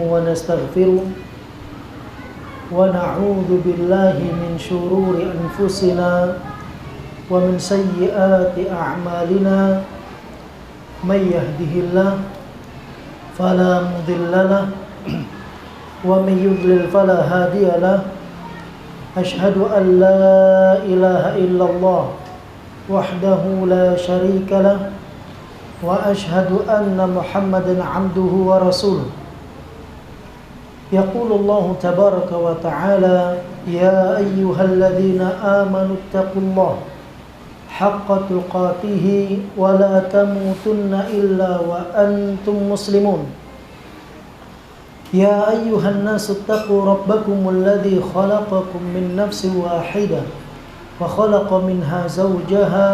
ونستغفره ونعوذ بالله من شرور أنفسنا ومن سيئات أعمالنا من يهده الله فلا مضل له ومن يضلل فلا هادي له أشهد أن لا إله إلا الله وحده لا شريك له وأشهد أن محمدا عبده ورسوله يقول الله تبارك وتعالى يا أيها الذين آمنوا اتقوا الله حق تقاته ولا تموتن إلا وأنتم مسلمون يا أيها الناس اتقوا ربكم الذي خلقكم من نفس واحدة وخلق منها زوجها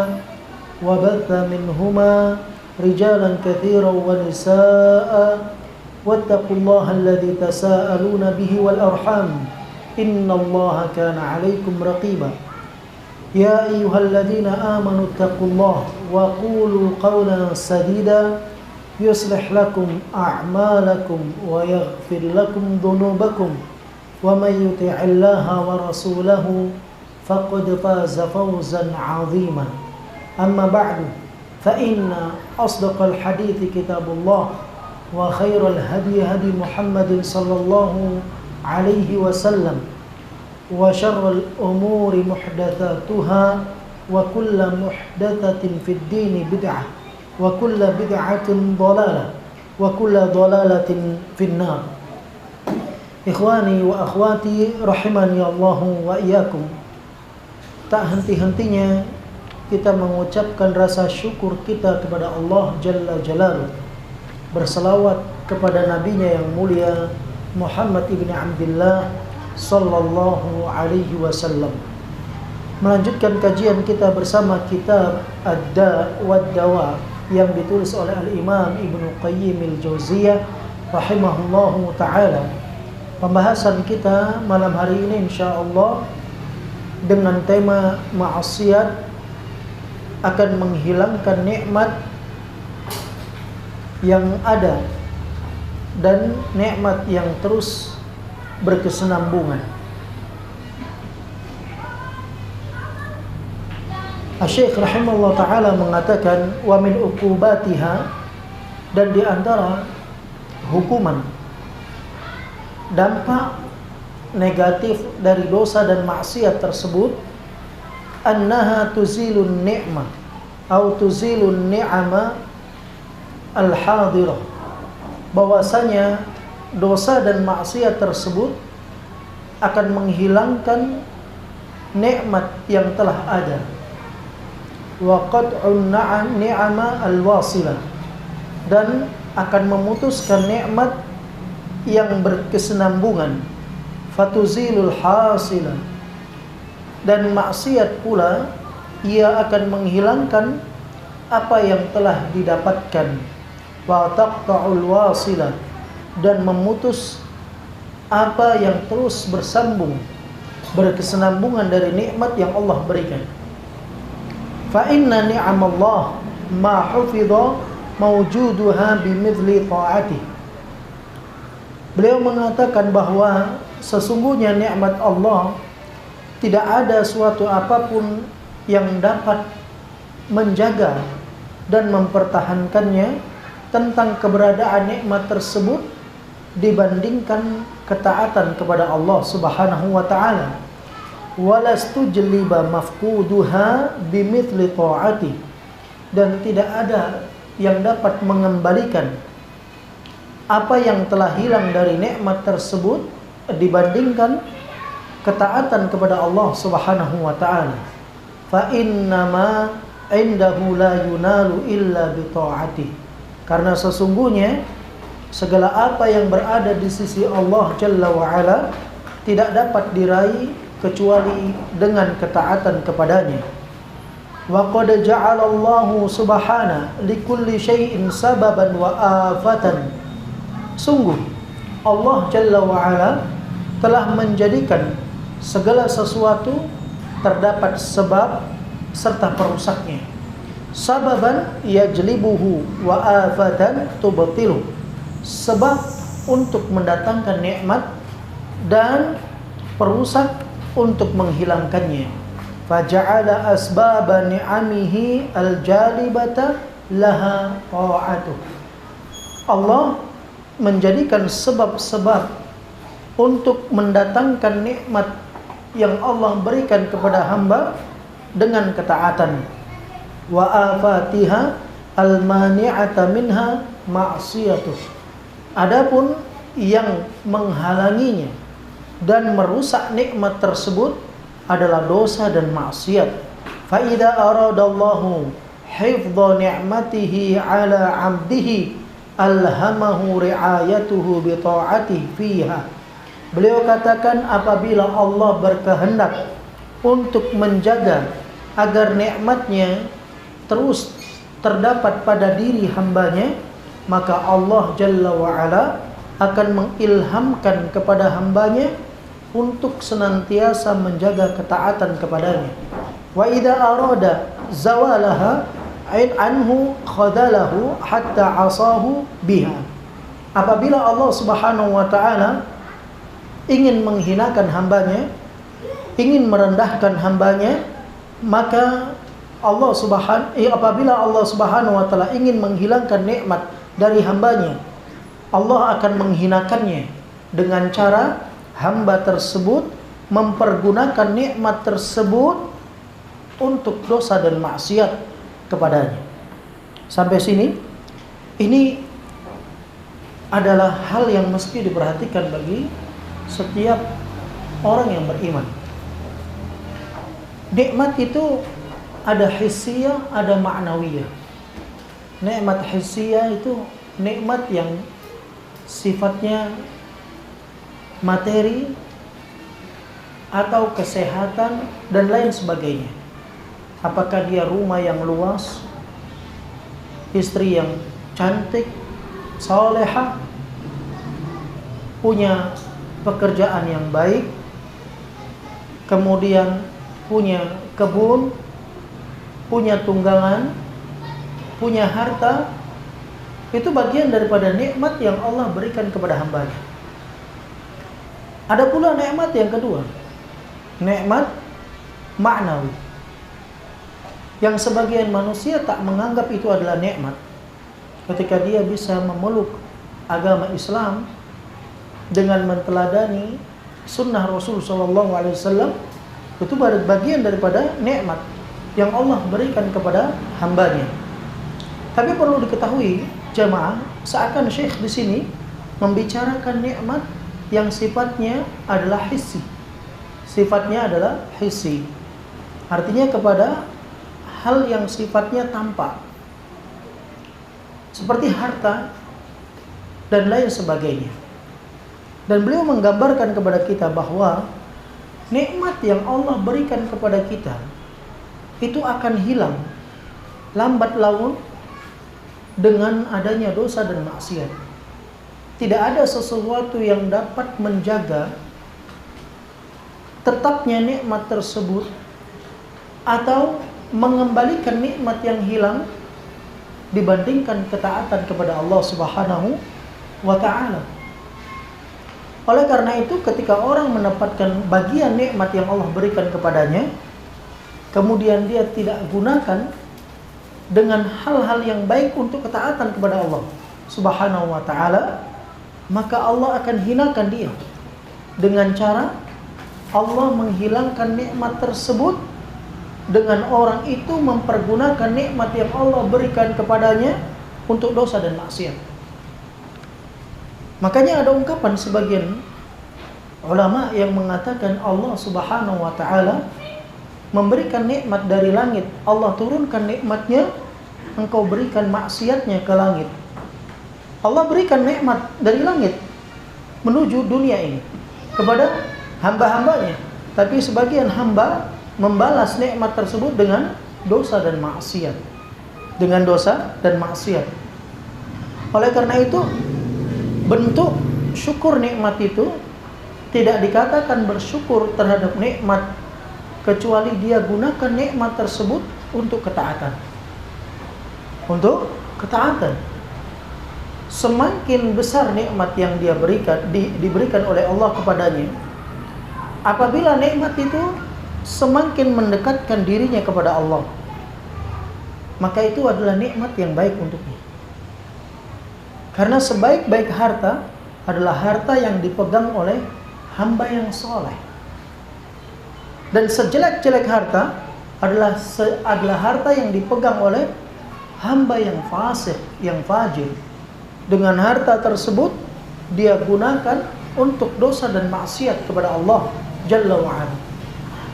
وبث منهما رجالا كثيرا ونساء واتقوا الله الذي تساءلون به والأرحام إن الله كان عليكم رقيبا يا أيها الذين آمنوا اتقوا الله وقولوا قولا سديدا يصلح لكم أعمالكم ويغفر لكم ذنوبكم ومن يطع الله ورسوله فقد فاز فوزا عظيما أما بعد فإن أصدق الحديث كتاب الله وخير الهدي هدي محمد صلى الله عليه وسلم وشر الأمور محدثاتها وكل محدثة في الدين بدعة وكل بدعة ضلالة وكل ضلالة في النار Ikhwani wa akhwati rahimani Allah wa iyyakum. Tak henti-hentinya kita mengucapkan rasa syukur kita kepada Allah Jalla Jalaluh, berselawat kepada nabinya yang mulia Muhammad ibn Abdullah sallallahu alaihi wasallam. Melanjutkan kajian kita bersama kitab Ad-Da' wad-Dawa yang ditulis oleh Al-Imam Ibnu Qayyim al-Jauziyah rahimahullahu taala. Pembahasan kita malam hari ini insyaallah dengan tema maksiat akan menghilangkan nikmat yang ada dan nikmat yang terus berkesinambungan. Asy-Syaikh rahimahullah taala mengatakan wa min uqubatiha, dan di antara hukuman dampak negatif dari dosa dan maksiat tersebut annaha tuzilun ni'mah atau tuzilun ni'ama al-hadirah, bahwasanya dosa dan maksiat tersebut akan menghilangkan nikmat yang telah ada, wa qad'un ni'ama al-wasilah, dan akan memutuskan nikmat yang berkesinambungan, fatuzilul hasilah, dan maksiat pula ia akan menghilangkan apa yang telah didapatkan, wa taqta'ul wasilah, dan memutus apa yang terus bersambung berkesinambungan dari nikmat yang Allah berikan. Fa inna ni'amallah ma hufidha mawjuduha bimithli ta'atih. Beliau mengatakan bahwa sesungguhnya nikmat Allah tidak ada suatu apapun yang dapat menjaga dan mempertahankannya tentang keberadaan nikmat tersebut dibandingkan ketaatan kepada Allah Subhanahu wa taala. Walastujliba mafquduha bimithli ta'ati, dan tidak ada yang dapat mengembalikan apa yang telah hilang dari nikmat tersebut dibandingkan ketaatan kepada Allah Subhanahu wa taala. Fa innama indahu la yunalu illa bi ta'atih, karena sesungguhnya segala apa yang berada di sisi Allah Jalla wa Ala tidak dapat diraih kecuali dengan ketaatan kepadanya. Wa qad ja'alallahu subhanahu likulli syai'in sababan wa afatan. Sungguh Allah Jalla wa Ala telah menjadikan segala sesuatu terdapat sebab serta perusaknya. Sababan yajlibuhu wa afatan tubtilu. Sebab untuk mendatangkan nikmat dan perusak untuk menghilangkannya. Faja'ala asbaba ni'amihi al-jalibata laha ta'atuh. Allah menjadikan sebab-sebab untuk mendatangkan nikmat yang Allah berikan kepada hamba dengan ketaatan. Wa afatiha al-mani'ata minha ma'siyatuh. Adapun yang menghalanginya dan merusak nikmat tersebut adalah dosa dan maksiat. Fa idza aradallahu hifdha ni'matihi 'ala 'abdihi alhamahu ri'ayatuhu bi ta'atihi fiha. Beliau katakan, apabila Allah berkehendak untuk menjaga agar nikmatnya terus terdapat pada diri hambanya, maka Allah Jalla wa'ala akan mengilhamkan kepada hambanya untuk senantiasa menjaga ketaatan kepadanya. Wa idza arada zawalaha anhu khadalahu hatta asahu biha. Apabila Allah Subhanahu wa taala ingin menghinakan hambanya, ingin merendahkan hambanya, maka apabila Allah Subhanahu wa taala ingin menghilangkan nikmat dari hambanya, Allah akan menghinakannya dengan cara hamba tersebut mempergunakan nikmat tersebut untuk dosa dan maksiat kepadanya. Sampai sini, ini adalah hal yang mesti diperhatikan bagi setiap orang yang beriman. Nikmat itu ada hissiyah, ada ma'nawiyah. Nikmat hissiyah itu nikmat yang sifatnya materi atau kesehatan dan lain sebagainya. Apakah dia rumah yang luas, istri yang cantik, salehah, punya pekerjaan yang baik, kemudian punya kebun, punya tunggangan, punya harta, itu bagian daripada nikmat yang Allah berikan kepada hambanya. Ada pula nikmat yang kedua, nikmat ma'nawi, yang sebagian manusia tak menganggap itu adalah nikmat. Ketika dia bisa memeluk agama Islam dengan menteladani sunnah Rasul SAW, itu bagian daripada nikmat yang Allah berikan kepada hambanya. Tapi perlu diketahui jamaah, seakan Syekh di sini membicarakan nikmat yang sifatnya adalah hissi. Sifatnya adalah hissi. Artinya kepada hal yang sifatnya tampak, seperti harta dan lain sebagainya. Dan beliau menggambarkan kepada kita bahwa nikmat yang Allah berikan kepada kita itu akan hilang lambat laun dengan adanya dosa dan maksiat. Tidak ada sesuatu yang dapat menjaga tetapnya nikmat tersebut atau mengembalikan nikmat yang hilang dibandingkan ketaatan kepada Allah Subhanahu wa ta'ala. Oleh karena itu, ketika orang mendapatkan bagian nikmat yang Allah berikan kepadanya, kemudian dia tidak gunakan dengan hal-hal yang baik untuk ketaatan kepada Allah Subhanahu wa ta'ala, maka Allah akan hinakan dia dengan cara Allah menghilangkan nikmat tersebut dengan orang itu mempergunakan nikmat yang Allah berikan kepadanya untuk dosa dan maksiat. Makanya ada ungkapan sebagian ulama yang mengatakan Allah Subhanahu wa ta'ala memberikan nikmat dari langit, Allah turunkan nikmatnya, engkau berikan maksiatnya ke langit. Allah berikan nikmat dari langit menuju dunia ini kepada hamba-hambanya, tapi sebagian hamba membalas nikmat tersebut dengan dosa dan maksiat. Dengan dosa dan maksiat. Oleh karena itu, bentuk syukur nikmat itu tidak dikatakan bersyukur terhadap nikmat kecuali dia gunakan nikmat tersebut untuk ketaatan. Untuk ketaatan. semakin besar nikmat yang dia diberikan oleh Allah kepadanya. Apabila nikmat itu semakin mendekatkan dirinya kepada Allah, maka itu adalah nikmat yang baik untuknya. Karena sebaik-baik harta adalah harta yang dipegang oleh hamba yang soleh. Dan sejelek-jelek harta adalah harta yang dipegang oleh hamba yang fasik, yang fajir. Dengan harta tersebut dia gunakan untuk dosa dan maksiat kepada Allah Jalla wa'ala.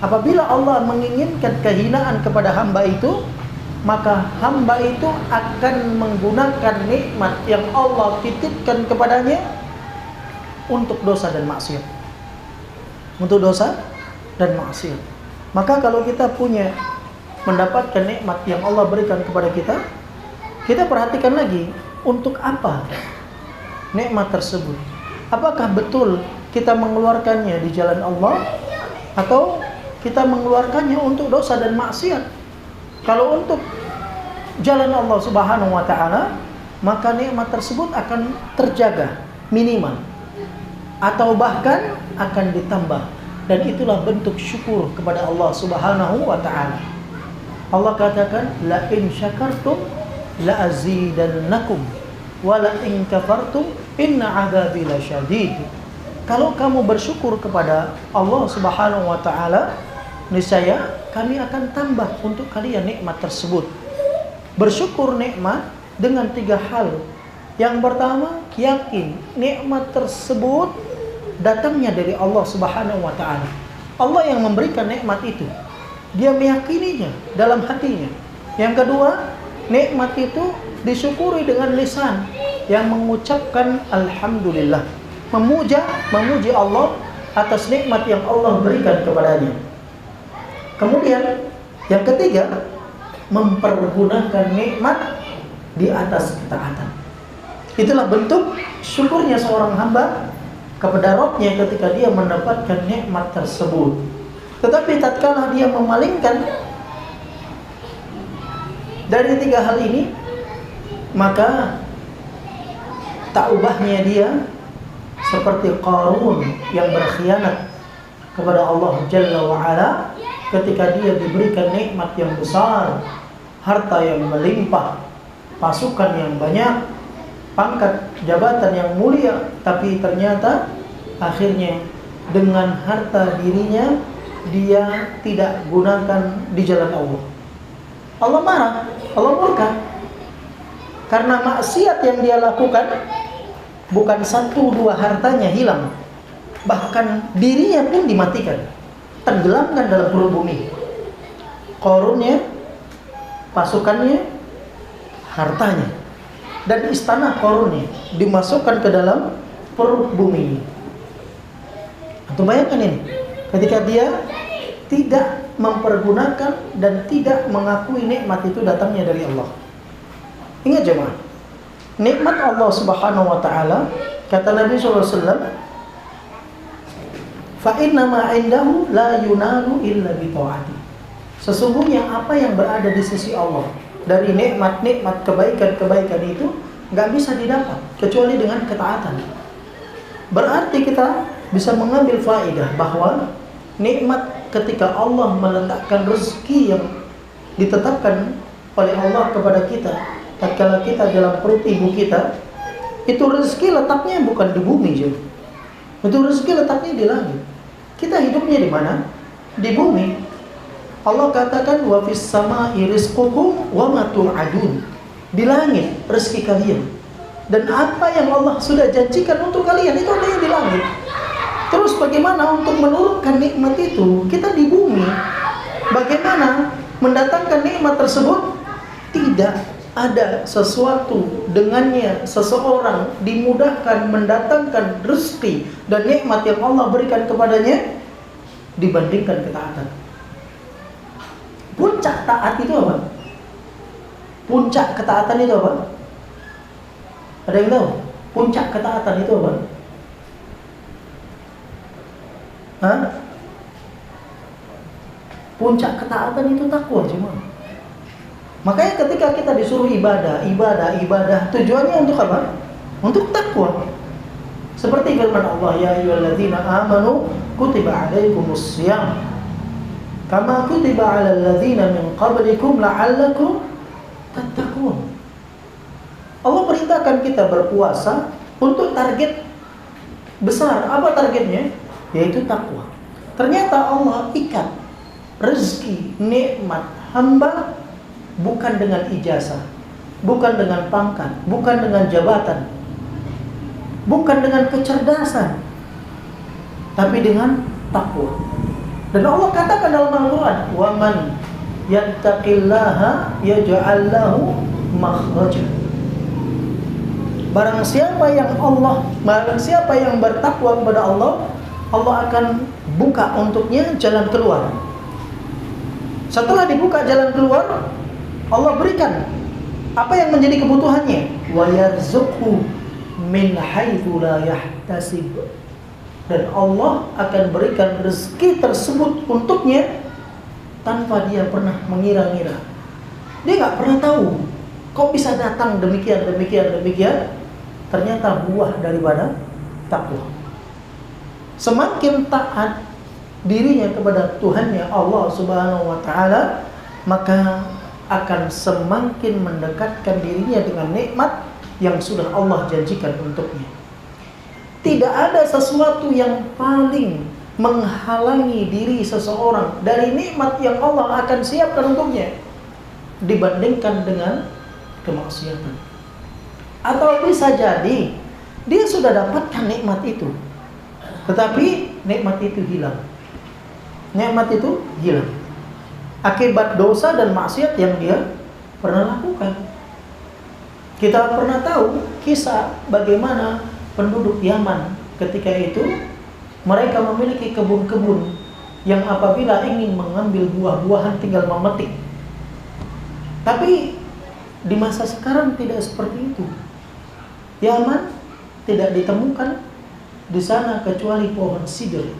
Apabila Allah menginginkan kehinaan kepada hamba itu, maka hamba itu akan menggunakan nikmat yang Allah titipkan kepadanya untuk dosa dan maksiat. Untuk dosa dan maksiat. Maka kalau kita mendapatkan nikmat yang Allah berikan kepada kita, kita perhatikan lagi, untuk apa nikmat tersebut? Apakah betul kita mengeluarkannya di jalan Allah, atau kita mengeluarkannya untuk dosa dan maksiat? Kalau untuk jalan Allah Subhanahu wa taala, maka nikmat tersebut akan terjaga minimal, atau bahkan akan ditambah. Dan itulah bentuk syukur kepada Allah Subhanahu wa taala. Allah katakan, la in syakartum la azidannakum wa la in kafartum inna 'adzabi lasyadid. Kalau kamu bersyukur kepada Allah Subhanahu wa taala, niscaya kami akan tambah untuk kalian nikmat tersebut. Bersyukur nikmat dengan 3 hal. Yang pertama, yakin nikmat tersebut datangnya dari Allah Subhanahu wa taala. Allah yang memberikan nikmat itu. Dia meyakininya dalam hatinya. Yang kedua, nikmat itu disyukuri dengan lisan yang mengucapkan alhamdulillah, memuji Allah atas nikmat yang Allah berikan kepadanya. Kemudian yang ketiga, mempergunakan nikmat di atas ketaatan. Itulah bentuk syukurnya seorang hamba kepada Rabb-nya ketika dia mendapatkan nikmat tersebut. Tetapi tatkala dia memalingkan dari 3 hal ini, maka tak ubahnya dia seperti Qarun yang berkhianat kepada Allah Jalla wa'ala ketika dia diberikan nikmat yang besar, harta yang melimpah, pasukan yang banyak, pangkat jabatan yang mulia, tapi ternyata akhirnya dengan harta dirinya dia tidak gunakan di jalan Allah. Allah marah, Allah murka. Karena maksiat yang dia lakukan, bukan 1-2 hartanya hilang, bahkan dirinya pun dimatikan, tenggelamkan dalam perut bumi. Qarunnya, pasukannya, hartanya, dan istana Qarunnya dimasukkan ke dalam perut bumi. Antum bayangkan ini, ketika dia tidak mempergunakan dan tidak mengakui nikmat itu datangnya dari Allah. Ingat jemaah, nikmat Allah Subhanahu wa taala, kata Nabi sallallahu alaihi wasallam, fa inna ma 'indahu la yunalu illa bi ta'ati. Sesungguhnya apa yang berada di sisi Allah dari nikmat-nikmat kebaikan-kebaikan itu enggak bisa didapat kecuali dengan ketaatan. Berarti kita bisa mengambil faedah bahwa nikmat ketika Allah meletakkan rezeki yang ditetapkan oleh Allah kepada kita tatkala kita dalam perut ibu kita, itu rezeki letaknya bukan di bumi, jadi itu rezeki letaknya di langit. Kita hidupnya di mana? Di bumi. Allah katakan wa fis samai rizqukum wa ma tu'adun. Di langit rezeki kalian, dan apa yang Allah sudah janjikan untuk kalian itu adanya di langit. Terus bagaimana untuk menurunkan nikmat itu? Kita di bumi. Bagaimana mendatangkan nikmat tersebut? Tidak ada sesuatu dengannya seseorang dimudahkan mendatangkan rezeki dan nikmat yang Allah berikan kepadanya dibandingkan ketaatan. Puncak taat itu apa? Puncak ketaatan itu apa? Ada yang tahu? Puncak ketaatan itu apa? Hah? Puncak ketaatan itu takwa cuma. Makanya ketika kita disuruh ibadah, tujuannya untuk apa? untuk takwa. Seperti firman Allah, ya ayyuhalladzina amanu kutiba alaikumus shiyam kama kutiba alal ladzina min qablikum la'allakum tattaqun. Allah perintahkan kita berpuasa untuk target besar. Apa targetnya? Yaitu takwa. Ternyata Allah ikat rezeki, nikmat hamba bukan dengan ijazah, bukan dengan pangkat, bukan dengan jabatan, bukan dengan kecerdasan, tapi dengan takwa. Dan Allah katakan dalam Al-Quran, wa man yattaqillaha yaj'al lahu makhraja. Barang siapa yang bertakwa kepada Allah, Allah akan buka untuknya jalan keluar. Setelah dibuka jalan keluar, Allah berikan apa yang menjadi kebutuhannya. Wa yarzuqhu min haitsu la yahtasib. Dan Allah akan berikan rezeki tersebut untuknya tanpa dia pernah mengira-ngira. Dia nggak pernah tahu kok bisa datang demikian. Ternyata buah daripada takwa. Semakin taat dirinya kepada Tuhannya Allah Subhanahu wa taala, maka akan semakin mendekatkan dirinya dengan nikmat yang sudah Allah janjikan untuknya. Tidak ada sesuatu yang paling menghalangi diri seseorang dari nikmat yang Allah akan siapkan untuknya dibandingkan dengan kemaksiatan. Atau bisa jadi dia sudah dapatkan nikmat itu, tetapi nikmat itu hilang. Nikmat itu hilang akibat dosa dan maksiat yang dia pernah lakukan. Kita pernah tahu kisah bagaimana penduduk Yaman ketika itu mereka memiliki kebun-kebun yang apabila ingin mengambil buah-buahan tinggal memetik. Tapi di masa sekarang tidak seperti itu. Yaman tidak ditemukan di sana kecuali pohon sidr,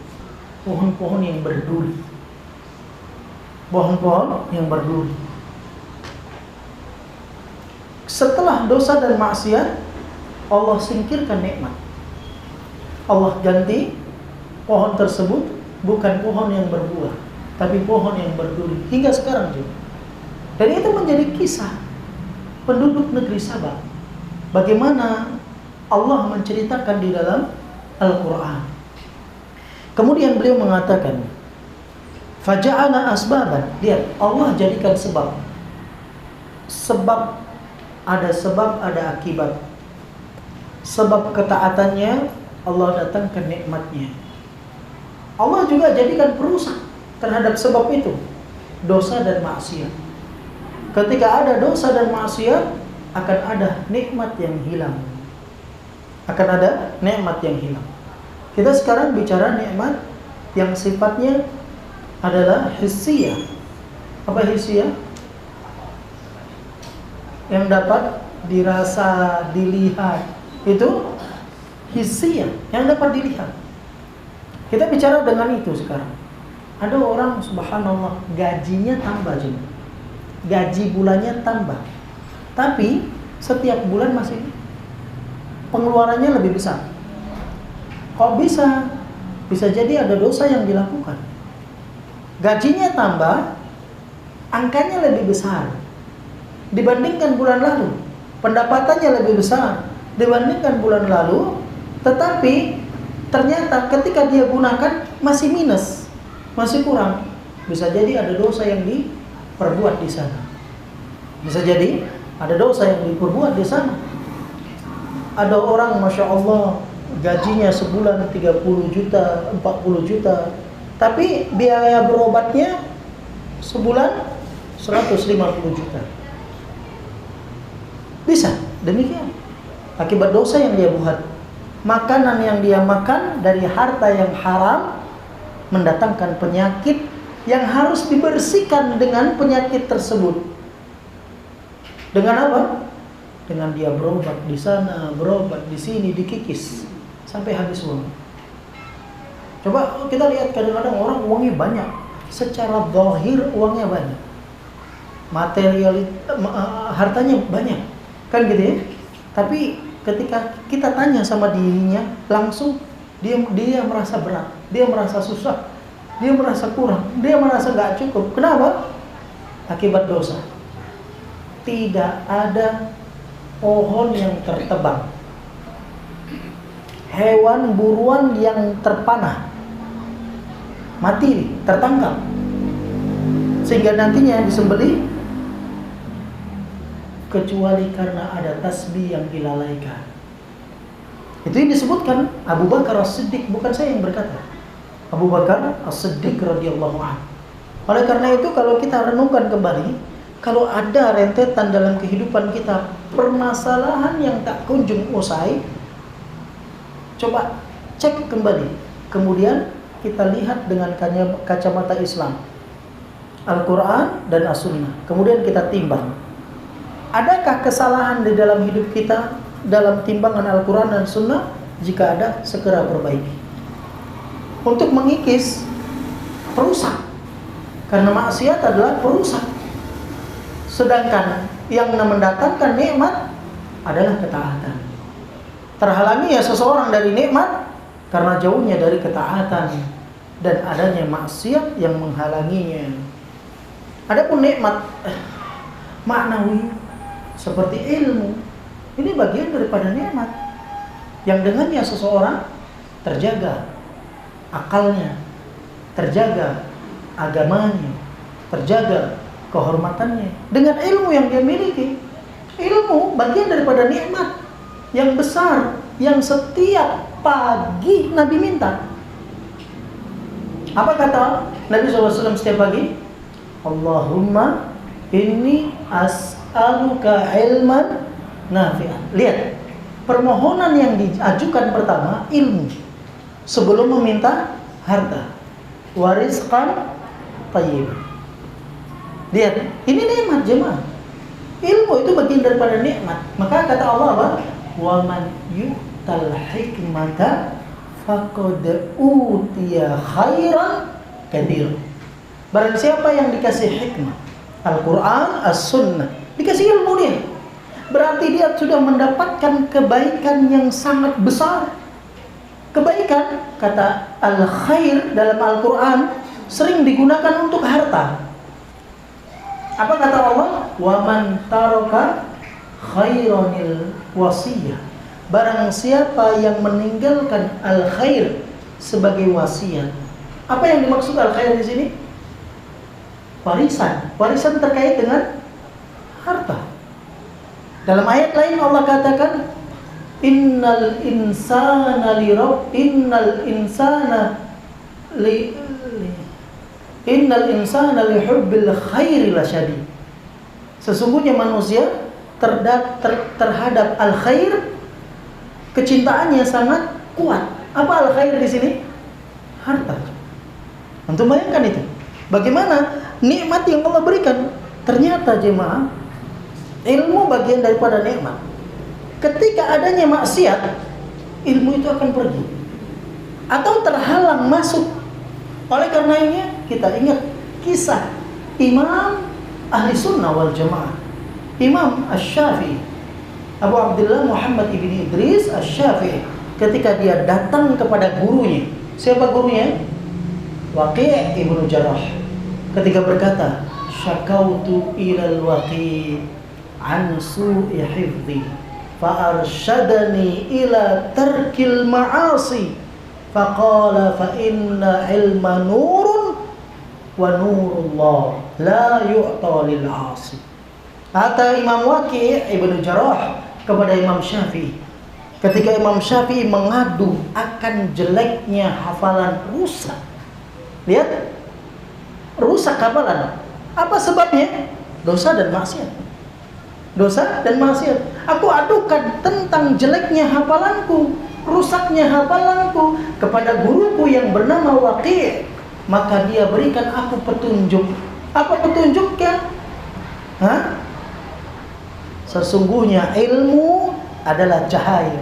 pohon-pohon yang berduri. Pohon-pohon yang berduri. Setelah dosa dan maksiat, Allah singkirkan nikmat. Allah ganti pohon tersebut bukan pohon yang berbuah, tapi pohon yang berduri hingga sekarang juga. Dan itu menjadi kisah penduduk negeri Sabah. Bagaimana Allah menceritakan di dalam Al-Quran. Kemudian beliau mengatakan, faja'ana asbaban. Lihat, Allah jadikan sebab. Sebab, ada akibat. Sebab ketaatannya, Allah datangkan nikmatnya. Allah juga jadikan perusak terhadap sebab itu, dosa dan maksiat. Ketika ada dosa dan maksiat, akan ada nikmat yang hilang. Kita sekarang bicara nikmat yang sifatnya adalah hissiyah. Apa hissiyah? Yang dapat dirasa, dilihat. Itu hissiyah, yang dapat dilihat. Kita bicara dengan itu sekarang. Ada orang subhanallah gajinya tambah juga. Gaji bulannya tambah. Tapi setiap bulan masih pengeluarannya lebih besar. Kok bisa? Bisa jadi ada dosa yang dilakukan. Gajinya tambah, angkanya lebih besar dibandingkan bulan lalu. Pendapatannya lebih besar dibandingkan bulan lalu, tetapi ternyata ketika dia gunakan masih minus, masih kurang. Bisa jadi ada dosa yang diperbuat di sana. Bisa jadi ada dosa yang diperbuat di sana. Ada orang Masya Allah gajinya sebulan 30 juta, 40 juta, tapi biaya berobatnya sebulan 150 juta. Bisa demikian. Akibat dosa yang dia buat. Makanan yang dia makan dari harta yang haram mendatangkan penyakit yang harus dibersihkan dengan penyakit tersebut. Dengan apa? Dengan dia berobat di sana, berobat di sini, dikikis sampai habis uang. Coba kita lihat kadang-kadang orang uangnya banyak, secara zahir uangnya banyak, hartanya banyak, kan gitu ya. Tapi ketika kita tanya sama dirinya, langsung dia merasa berat, dia merasa susah, dia merasa kurang, dia merasa gak cukup. Kenapa? Akibat dosa. Tidak ada pohon yang tertebang, hewan buruan yang terpanah, mati, tertangkap, sehingga nantinya disembelih, kecuali karena ada tasbih yang dilalaikan. Itu yang disebutkan Abu Bakar As-Siddiq, bukan saya yang berkata. Abu Bakar As-Siddiq radhiyallahu anhu. Oleh karena itu, kalau kita renungkan kembali, kalau ada rentetan dalam kehidupan kita permasalahan yang tak kunjung usai, coba cek kembali. Kemudian kita lihat dengan kacamata Islam, Al-Quran dan As-Sunnah. Kemudian kita timbang, adakah kesalahan di dalam hidup kita dalam timbangan Al-Quran dan Sunnah? Jika ada, segera perbaiki untuk mengikis perusak. Karena maksiat adalah perusak. Sedangkan yang mendatangkan nikmat adalah ketaatan. Terhalangi ya seseorang dari nikmat karena jauhnya dari ketaatan dan adanya maksiat yang menghalanginya. Adapun nikmat maknawi seperti ilmu, ini bagian daripada nikmat yang dengannya seseorang terjaga akalnya, terjaga agamanya, terjaga kehormatannya dengan ilmu yang dia miliki. Ilmu bagian daripada nikmat yang besar yang setiap pagi Nabi minta. Apa kata Nabi SAW setiap pagi? Allahumma inni as'aluka ilman nafi'an. Lihat, permohonan yang diajukan pertama ilmu sebelum meminta harta, warizqan thayyib. Lihat, ini nikmat jemaah. Ilmu itu bagian daripada nikmat. Maka kata Allah apa? Wa man yu'tal hikmata faqad utiya khairan katsir. Barang siapa yang dikasih hikmah, Al-Quran, As-Sunnah, dikasih ilmu dia, berarti dia sudah mendapatkan kebaikan yang sangat besar. Kebaikan, kata al-khair dalam Al-Quran, sering digunakan untuk harta. Apa kata Allah? Wa man taraka khairanil wasiyah. Barang siapa yang meninggalkan al-khair sebagai wasiat. Apa yang dimaksud al-khair di sini? Warisan. Warisan terkait dengan harta. Dalam ayat lain Allah katakan, innal insana li hubbil khairi lasyadid. Sesungguhnya manusia terhadap al-khair kecintaannya sangat kuat. Apa al-khair di sini? Harta. Antum bayangkan itu. Bagaimana nikmat yang Allah berikan. Ternyata jemaah, ilmu bagian daripada nikmat. Ketika adanya maksiat, ilmu itu akan pergi atau terhalang masuk. Oleh karenanya kita ingat kisah Imam Ahli Sunnah wal Jamaah, Imam Asy-Syafi'i, Abu Abdullah Muhammad ibn Idris Asy-Syafi'i, ketika dia datang kepada gurunya. Siapa gurunya? Waqi' ibnu Jarrah. Ketika berkata, syakautu ilal Waqi' an su'i hifdhi fa arsyadani ila tarkil ma'asi faqala fa inna ilma nurun wa nurullah la yu'ta lil 'asi. Kata Imam Waqi' ibnu Jarrah kepada Imam Syafi'i, ketika Imam Syafi'i mengadu akan jeleknya hafalan, rusak. Lihat, rusak hafalan. Apa sebabnya? Dosa dan maksiat. Dosa dan maksiat. Aku adukan tentang jeleknya hafalanku, rusaknya hafalanku kepada guruku yang bernama Waqi'. Maka dia berikan aku petunjuk. Apa petunjuknya? Sesungguhnya ilmu adalah cahaya.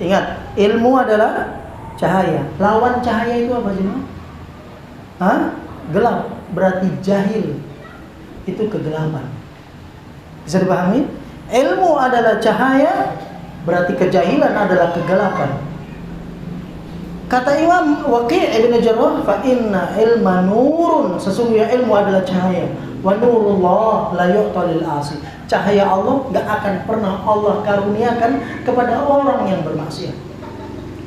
Ingat, ilmu adalah cahaya. Lawan cahaya itu apa sih? Gelap. Berarti jahil itu kegelapan. Bisa dipahami? Ilmu adalah cahaya, berarti kejahilan adalah kegelapan. Kata Imam Waqi' Ibn Jarrah, fa inna ilma nurun, sesungguhnya ilmu adalah cahaya. Wa nurullah la yu'ta lil 'asi. Cahaya Allah enggak akan pernah Allah karuniakan kepada orang yang bermaksiat.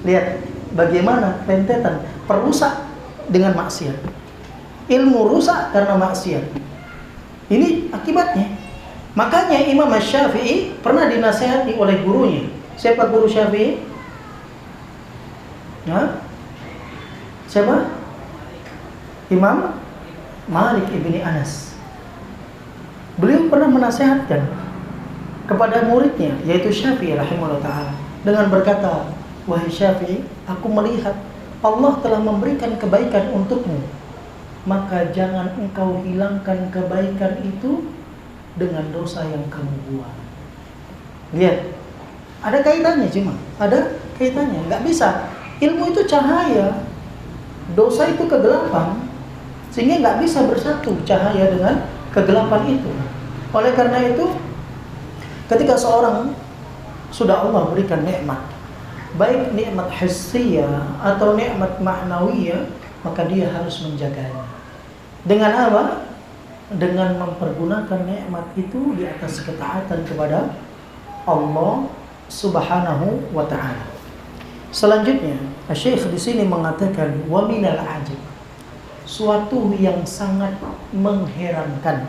Lihat bagaimana rentetan perusak dengan maksiat. Ilmu rusak karena maksiat. Ini akibatnya. Makanya Imam Syafi'i pernah dinasihati oleh gurunya. Siapa guru Syafi'i? Hah? Siapa? Imam Malik ibni Anas. Beliau pernah menasihatkan kepada muridnya, yaitu Syafi'i rahimahullah ta'ala, dengan berkata, wahai Syafi'i, aku melihat Allah telah memberikan kebaikan untukmu, maka jangan engkau hilangkan kebaikan itu dengan dosa yang kamu buat. Lihat, ada kaitannya cuma, ada kaitannya. Nggak bisa. Ilmu itu cahaya, dosa itu kegelapan, sehingga nggak bisa bersatu cahaya dengan kegelapan itu. Oleh karena itu, ketika seorang sudah Allah berikan nikmat, baik nikmat hissiyah atau nikmat ma'nawiyah, maka dia harus menjaganya. Dengan apa? Dengan mempergunakan nikmat itu di atas ketaatan kepada Allah Subhanahu wa ta'ala. Selanjutnya, Syekh di sini mengatakan wa minal ajab, suatu yang sangat mengherankan.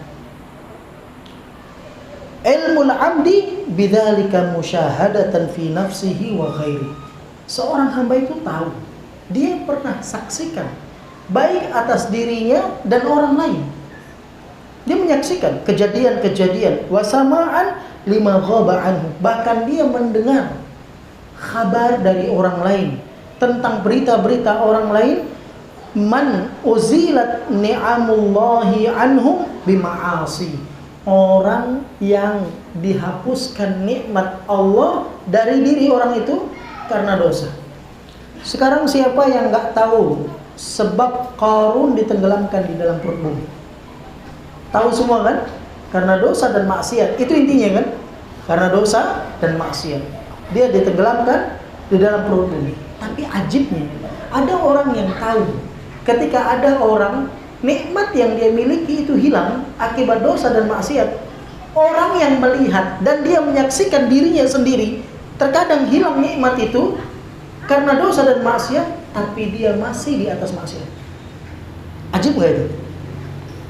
Ilmul 'abdi bidzalika musyahadatan fi nafsihi wa ghairi. Seorang hamba itu tahu, dia pernah saksikan baik atas dirinya dan orang lain. Dia menyaksikan kejadian-kejadian wa sama'an lima ghaba anhu, bahkan dia mendengar kabar dari orang lain tentang berita-berita orang lain. Man uzilat ni'amullahi anhum bima'asi, orang yang dihapuskan nikmat Allah dari diri orang itu karena dosa. Sekarang siapa yang nggak tahu sebab Qarun ditenggelamkan di dalam perut bumi? Tahu semua kan? Karena dosa dan maksiat. Itu intinya kan? Karena dosa dan maksiat dia ditenggelamkan di dalam perut bumi. Tapi ajibnya, ada orang yang tahu ketika ada orang nikmat yang dia miliki itu hilang akibat dosa dan maksiat. Orang yang melihat dan dia menyaksikan dirinya sendiri terkadang hilang nikmat itu karena dosa dan maksiat, tapi dia masih di atas maksiat. Ajib nggak itu?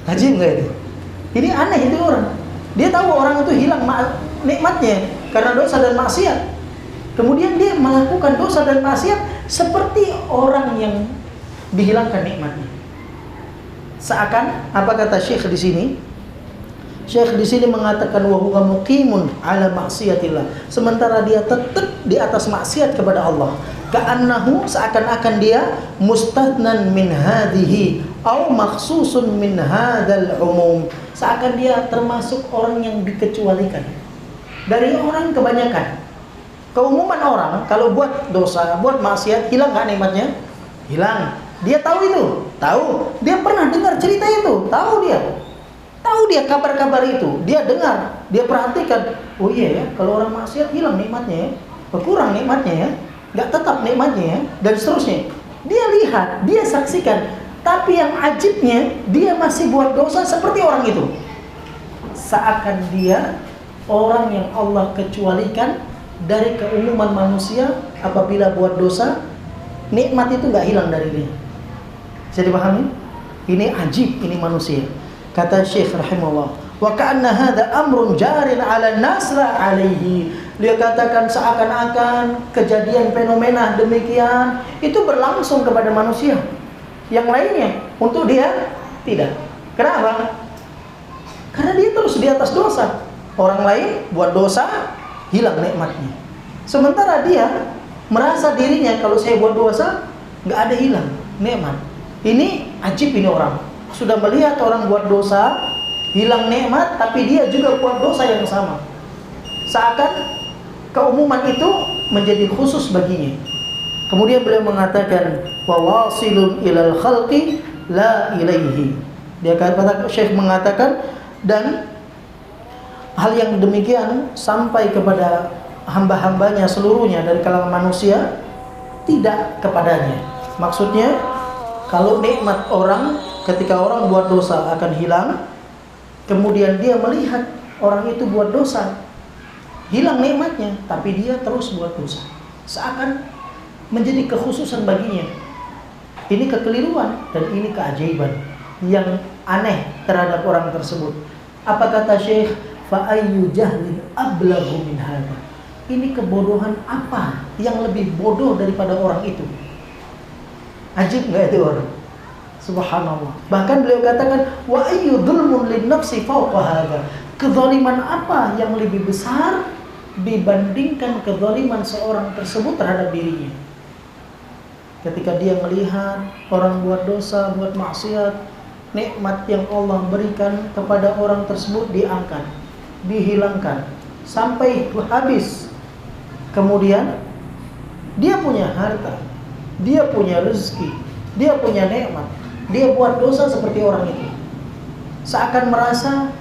Ajib nggak itu? Ini aneh itu orang. Dia tahu orang itu hilang nikmatnya karena dosa dan maksiat. Kemudian dia melakukan dosa dan maksiat seperti orang yang dihilangkan nikmatnya. Seakan, apa kata Syekh di sini? Syekh di sini mengatakan wa huwa muqimun ala maksiatillah. Sementara dia tetap di atas maksiat kepada Allah. Ka'annahu, seakan-akan dia mustathnan min hadhihi au makhsusun min hadzal umum. Seakan dia termasuk orang yang dikecualikan dari orang kebanyakan. Keumuman orang kalau buat dosa, buat maksiat, hilang gak nikmatnya? Hilang. Dia tahu itu, tahu. Dia pernah dengar cerita itu, tahu dia. Tahu dia kabar-kabar itu, dia dengar, dia perhatikan. Oh iya ya, kalau orang maksiat hilang nikmatnya ya, berkurang nikmatnya ya, gak tetap nikmatnya ya, dan seterusnya. Dia lihat, dia saksikan. Tapi yang ajibnya, dia masih buat dosa seperti orang itu. Seakan dia orang yang Allah kecualikan dari keumuman manusia. Apabila buat dosa, nikmat itu gak hilang dari dia. Bisa dipahami? Ini ajib, ini manusia. Kata Syekh rahimahullah, wa ka'anna hadha amrun jarin 'ala an-nas la 'alaihi. Dia katakan seakan-akan kejadian fenomena demikian itu berlangsung kepada manusia. Yang lainnya untuk dia tidak. Kenapa? Karena dia terus di atas dosa. Orang lain buat dosa, hilang nikmatnya. Sementara dia merasa dirinya kalau saya buat dosa nggak ada hilang nikmat. Ini ajib ini orang. Sudah melihat orang buat dosa hilang nikmat, tapi dia juga buat dosa yang sama. Seakan keumuman itu menjadi khusus baginya. Kemudian beliau mengatakan wa wasilun ilal khalqi la ilaihi. Dia kata Syekh mengatakan dan Hal yang demikian sampai kepada hamba-hambanya seluruhnya dari kalangan manusia, tidak kepadanya. Maksudnya, kalau nikmat orang, ketika orang buat dosa akan hilang, kemudian dia melihat orang itu buat dosa, hilang nikmatnya, tapi dia terus buat dosa, seakan menjadi kekhususan baginya. Ini kekeliruan dan ini keajaiban yang aneh terhadap orang tersebut. Apa kata Syekh? Fa'ayyu jahlin ablaghu min hadha. Ini kebodohan apa yang lebih bodoh daripada orang itu? Ajib enggak itu orang? Subhanallah. Bahkan beliau katakan wa ayyu dzulmun lin nafsi fawqa hadha. Kezaliman apa yang lebih besar dibandingkan kezaliman seorang tersebut terhadap dirinya? Ketika dia melihat orang buat dosa, buat maksiat, nikmat yang Allah berikan kepada orang tersebut diangkat, dihilangkan sampai habis. Kemudian dia punya harta, dia punya rezeki, dia punya nikmat, dia buat dosa seperti orang itu. Seakan merasa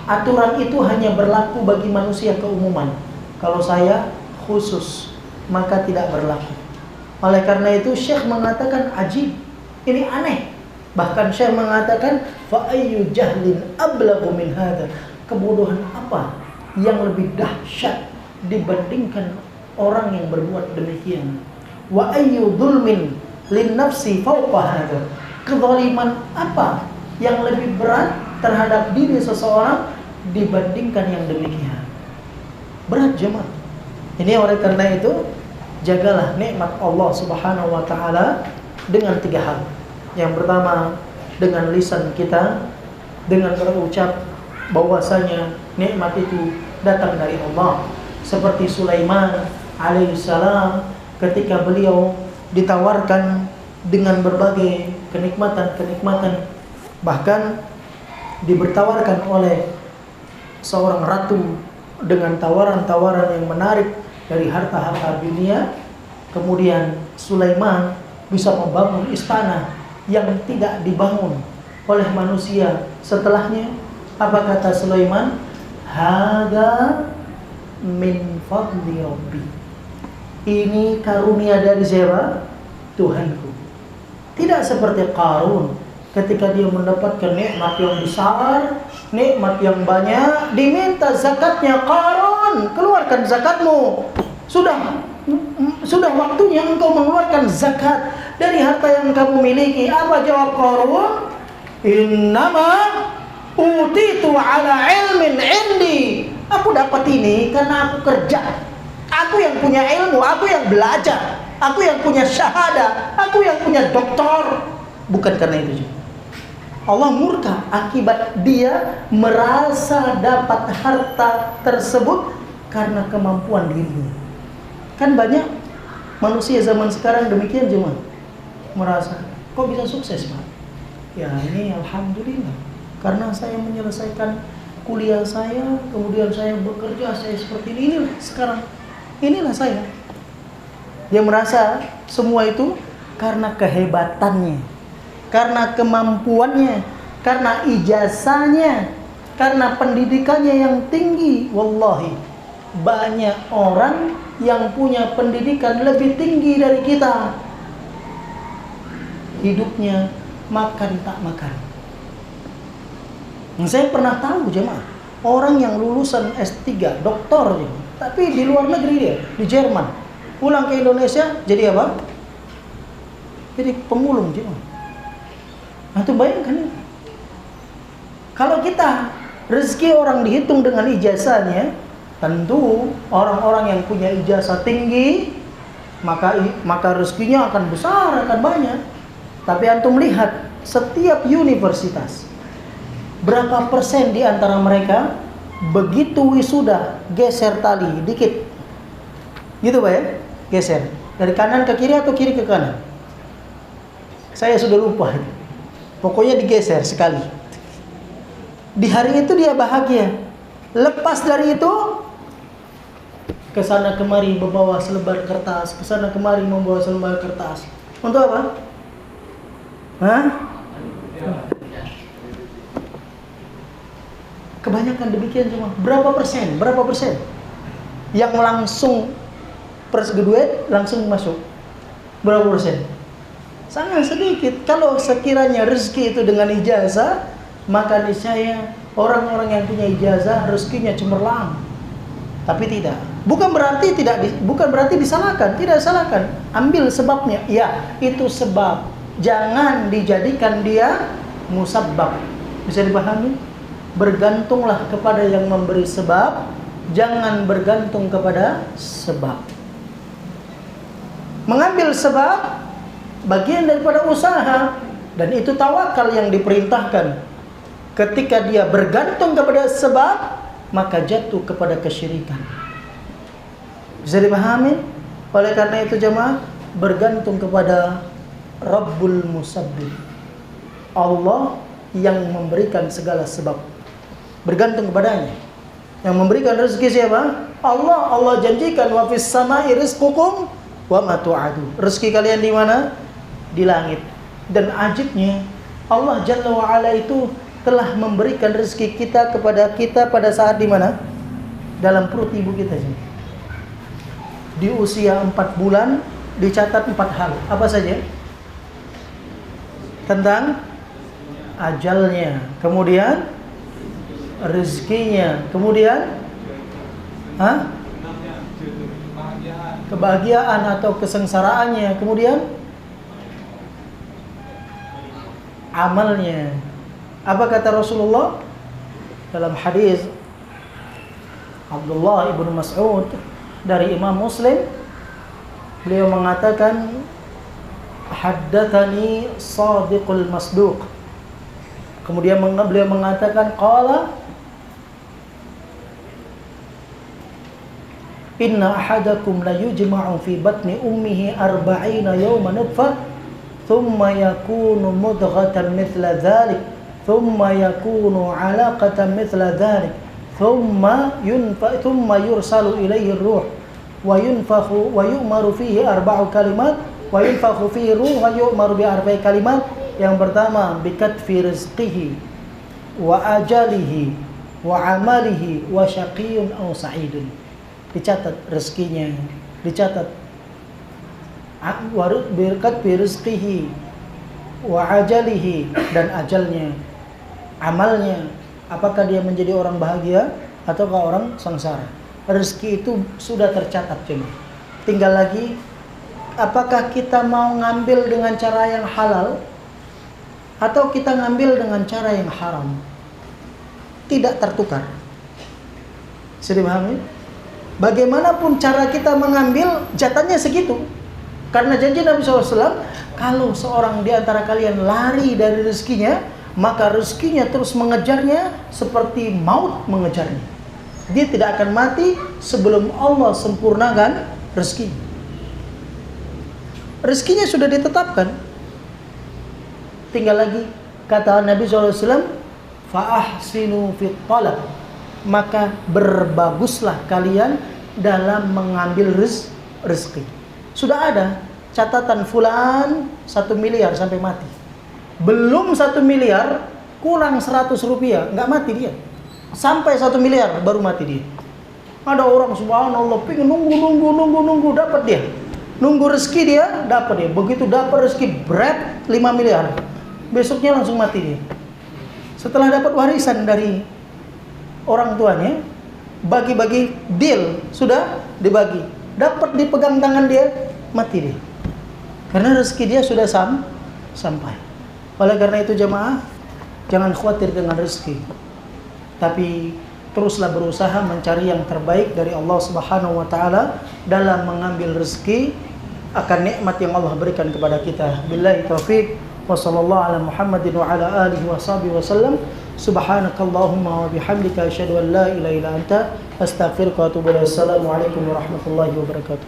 aturan itu hanya berlaku bagi manusia keumuman. Kalau saya khusus, maka tidak berlaku. Oleh karena itu Syekh mengatakan ajib, ini aneh. Bahkan Syekh mengatakan fa ayyu jahlin ablaghu min hadha. Kebodohan apa yang lebih dahsyat dibandingkan orang yang berbuat demikian? Wa ayyu dzulmin lin nafsi fawqa hadha. Kezaliman apa yang lebih berat terhadap diri seseorang dibandingkan yang demikian? Berat jemaah. Ini oleh karena itu jagalah nikmat Allah Subhanahu wa taala dengan 3 hal. Yang pertama, dengan lisan kita, dengan berucap bahwasanya nikmat itu datang dari Allah. Seperti Sulaiman alaihissalam ketika beliau ditawarkan dengan berbagai kenikmatan-kenikmatan, bahkan ditawarkan oleh seorang ratu dengan tawaran-tawaran yang menarik dari harta-harta dunia. Kemudian Sulaiman bisa membangun istana yang tidak dibangun oleh manusia setelahnya. Apa kata Sulaiman? Hada min fadli Rabbi. Ini karunia dari siapa? Tuhanku. Tidak seperti Qarun ketika dia mendapatkan nikmat yang besar, nikmat yang banyak, diminta zakatnya. Qarun, keluarkan zakatmu. Sudah waktunya engkau mengeluarkan zakat dari harta yang kamu miliki. Apa jawab Qarun? Innama utitu ala ilmin indi. Aku dapat ini karena aku kerja. Aku yang punya ilmu, aku yang belajar, aku yang punya syahadah, aku yang punya doktor. Bukan karena itu juga. Allah murka akibat dia merasa dapat harta tersebut karena kemampuan dirinya. Kan banyak manusia zaman sekarang demikian cuma merasa, kok bisa sukses Pak? Ya ini alhamdulillah, karena saya menyelesaikan kuliah saya, kemudian saya bekerja, saya seperti ini. Inilah saya. Dia merasa semua itu karena kehebatannya, karena kemampuannya, karena ijazahnya, karena pendidikannya yang tinggi. Wallahi, banyak orang yang punya pendidikan lebih tinggi dari kita, hidupnya makan tak makan. Saya pernah tahu jemaah, orang yang lulusan S3, doktor, tapi di luar negeri dia, di Jerman, pulang ke Indonesia jadi apa? Jadi pemulung jemaah. Nah itu bayangkan, kalau kita rezeki orang dihitung dengan ijazahnya, tentu orang-orang yang punya ijazah tinggi maka rezekinya akan besar, akan banyak. Tapi antum lihat setiap universitas, berapa persen di antara mereka begitu wisuda geser tali dikit, gitu Pak ya, geser dari kanan ke kiri atau kiri ke kanan, saya sudah lupa, pokoknya digeser sekali. Di hari itu dia bahagia, lepas dari itu kesana kemari membawa selebar kertas, kesana kemari membawa selebar kertas. Untuk apa? Kebanyakan demikian semua. Berapa persen? Berapa persen? Yang langsung graduate langsung masuk. Berapa persen? Sangat sedikit. Kalau sekiranya rezeki itu dengan ijazah, maka niscaya orang-orang yang punya ijazah rezekinya cemerlang. Tapi tidak. Bukan berarti disalahkan, tidak disalahkan. Ambil sebabnya. Ya, itu sebab. Jangan dijadikan dia musabbab. Bisa dipahami? Bergantunglah kepada yang memberi sebab, jangan bergantung kepada sebab. Mengambil sebab bagian daripada usaha, dan itu tawakal yang diperintahkan. Ketika dia bergantung kepada sebab, maka jatuh kepada kesyirikan. Bisa dipahami? Oleh karena itu jemaah, bergantung kepada Rabbul Musabbib, Allah yang memberikan segala sebab. Bergantung kepadanya. Yang memberikan rezeki siapa? Allah. Allah janjikan wa fis samai rizqukum wa ma tu'adu. Rezeki kalian di mana? Di langit. Dan ajibnya, Allah Jalla wa Ala itu telah memberikan rezeki kita kepada kita pada saat di mana? Dalam perut ibu kita. Di usia 4 bulan dicatat 4 hal. Apa saja? Tentang ajalnya, kemudian rezekinya, kemudian kebahagiaan atau kesengsaraannya, kemudian amalnya. Apa kata Rasulullah dalam hadis Abdullah ibnu Mas'ud dari Imam Muslim? Beliau mengatakan, haddatsani Shadiqul Masduq. Kemudian beliau mengatakan, qala inna ahadakum la yujma'u fi batni ummihi 40 yawman nutfah thumma yakunu mudghatan mithla dhalik thumma yakunu 'alaqatan mithla dhalik thumma yursalu ilayhi ar-ruh wa yunfakhu wa yu'maru fihi 4 kalimat wa yunfakhu fihi ruh wa yu'maru bi 4 kalimat. Yang pertama, bikatfi rizqihi wa ajalihi wa amalihi wa syaqiyun aw sa'idun. Dicatat rezekinya, dicatat bikatfi rizqihi wa ajalihi, dan ajalnya, amalnya, apakah dia menjadi orang bahagia ataukah orang sengsara. Rezeki itu sudah tercatat cuma. Tinggal lagi, apakah kita mau ngambil dengan cara yang halal atau kita ngambil dengan cara yang haram. Tidak tertukar. Sudah paham? Bagaimanapun cara kita mengambil, jatahnya segitu. Karena janji Nabi SAW, kalau seorang di antara kalian lari dari rezekinya, maka rezekinya terus mengejarnya seperti maut mengejarnya. Dia tidak akan mati sebelum Allah sempurnakan rezeki. Rezekinya sudah ditetapkan. Tinggal lagi, kata Nabi SAW, fa'ahsinu fit talab, maka berbaguslah kalian dalam mengambil rezeki. Sudah ada catatan fulan 1 miliar sampai mati. Belum 1 miliar, kurang 100 rupiah, nggak mati dia. Sampai 1 miliar baru mati dia. Ada orang subhanallah pengen nunggu dapat dia. Nunggu rezeki dia, dapat dia. Begitu dapat rezeki berat 5 miliar. Besoknya langsung mati dia. Setelah dapat warisan dari orang tuanya, bagi-bagi deal, sudah dibagi. Dapat dipegang tangan dia, mati dia. Karena rezeki dia sudah sampai. Oleh karena itu jemaah, jangan khawatir dengan rezeki. Tapi teruslah berusaha mencari yang terbaik dari Allah Subhanahu wa taala dalam mengambil rezeki akan nikmat yang Allah berikan kepada kita. Billahi taufik. Wa sallallahu ala Muhammadin wa ala alihi wa sahbihi wa sallam. Subhanakallahumma wa bihamdika asyhadu an la ilaha illa anta astaghfiruka wa atubu ilaik. Assalamualaikum warahmatullahi wabarakatuh.